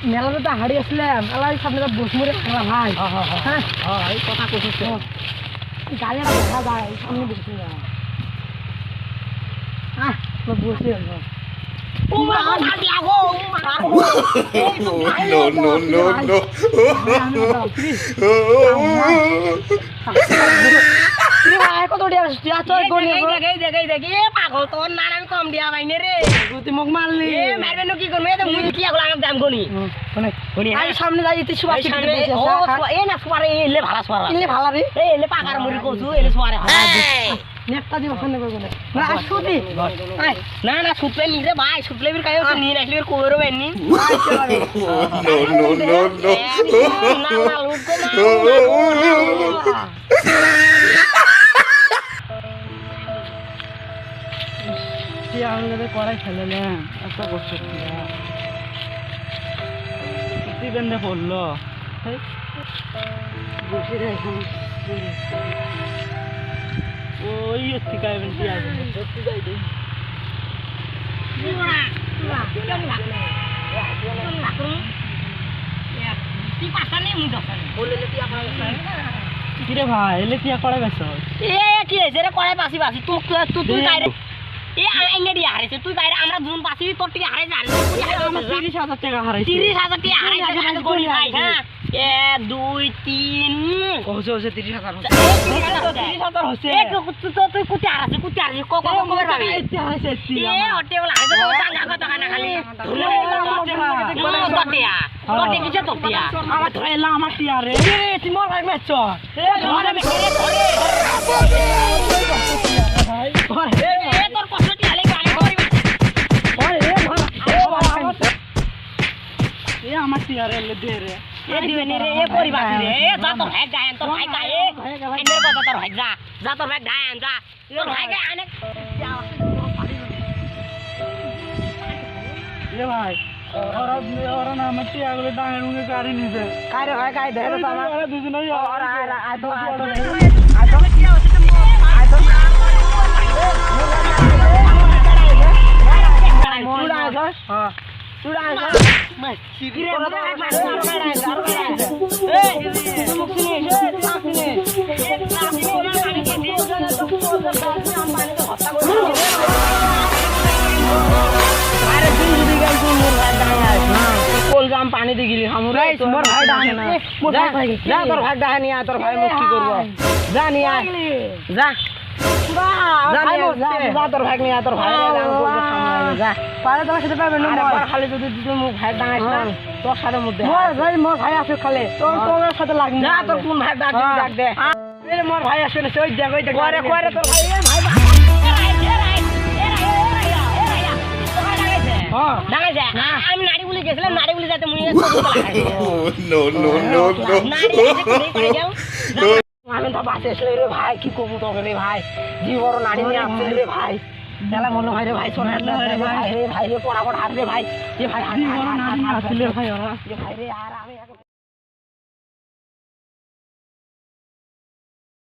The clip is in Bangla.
মেলাতে তো হাড়ি আসলাম এলাই সামনে বসমুরে খেলা ভাই হ্যাঁ এই কথা কইছিস গাড়িটা দেখা যায় সামনে বসে যা হ্যাঁ তো বসে ও মা লাগো no ভাই কত দিয়া তুই গনি দেখি পাগল তোর নাম আমি কম দিয়া ভাই রে তুই মুখ মারলি এ মারবে ন কি করবে এ মুই কি আগলা আমি দাম গনি গনি আই সামনে যাই তুই সুবাস সামনে ও এ না সুবারে এলে ভালা সুবারে এলে ভালা রে এ এলে পাকার মুড়ি কইছু এলে সুবারে নেকটা দিব খানে কই না না সুতি না না সুতলে নি রে ভাই সুতলে বির কায়ো নি রাখলি বির কইরো বেনি no না লুট না আনলে করাই খেলে না এত কষ্ট বেঁধে পড়লো ওই শিখাইবেন কি কিরে ভাই এলে টিয়া করে বেশ এ কি হয়েছে রে করে বাসি বাসি তুই এ আইঙ্গেডি হারাইছে তুই বাইরে আমরা দুজন বাসি তোর টিকে হারাইছে আর 30000 টাকা হারাইছে 30000 টাকা হারাইছে গনি ভাই হ্যাঁ 1 2 3 কইছে 30000 হচ্ছে 30000 হচ্ছে এ তুই কুতি হারাইছে কবে পাবি হারাইছে এ হটে বলা হারাইছে টাকা কত কানা খালি তোর কিছে তোর টিয়া আমার ধরেলা আমার টিয়া রে তুই মোর ভাই মেছ এ ধরে মে ধরে এ তোর কষ্ট টিয়া লে গালি করি এ আমার টিয়া রে লে দে রে এ দিবে নি রে এ পরিবার রে এ যা তোর ভাই গায়ন তোর ভাই গায় এনের কথা তোর ভাই যা তোর ভাই গায়ন যা তোর ভাই গায় অনেক এ ভাই ওরা না আমার টিয়া গুলো ডাঙের মুখে গাড়ি নিছে কারে ভাই গায় ধরে তো আমার ওরা দুজনেই ওরা আয় তো টিয়া হচ্ছে তো আয় তো পানি দিয়ে গেলি মোর ভাই ডানে না যা তোর ভাই ডানে নিয়ে তোর ভাই মুক্তি করবো যা নিয়ে আয় যা তোর ভাই নিয়ে তোর ভাই যা পারে তোমার সাথে পাবে না খালি যদি মুখ ভাই ডাঙাইস না তোর সাথে মধ্যে মোর ভাই আছে খালে তোর সাথে লাগবে না তোর কোন ভাই ডাক দে মোর ভাই আসে না ওই দেখ ওই দেখ করে তোর ভাই ভাই আমি নাড়ি বলে গেছিলাম নাড়ি বলে যাতে মুই আমি তো বাসে আসলে রে ভাই কি কমু তোকে রে ভাই জি বড় নাড়ি নিয়ে আসছে রে ভাই তাহলে মনে ভাই রে ভাই সোনা ভাই রে পড়া হাত রে ভাই ভাই হাত ভাই রে আর আমি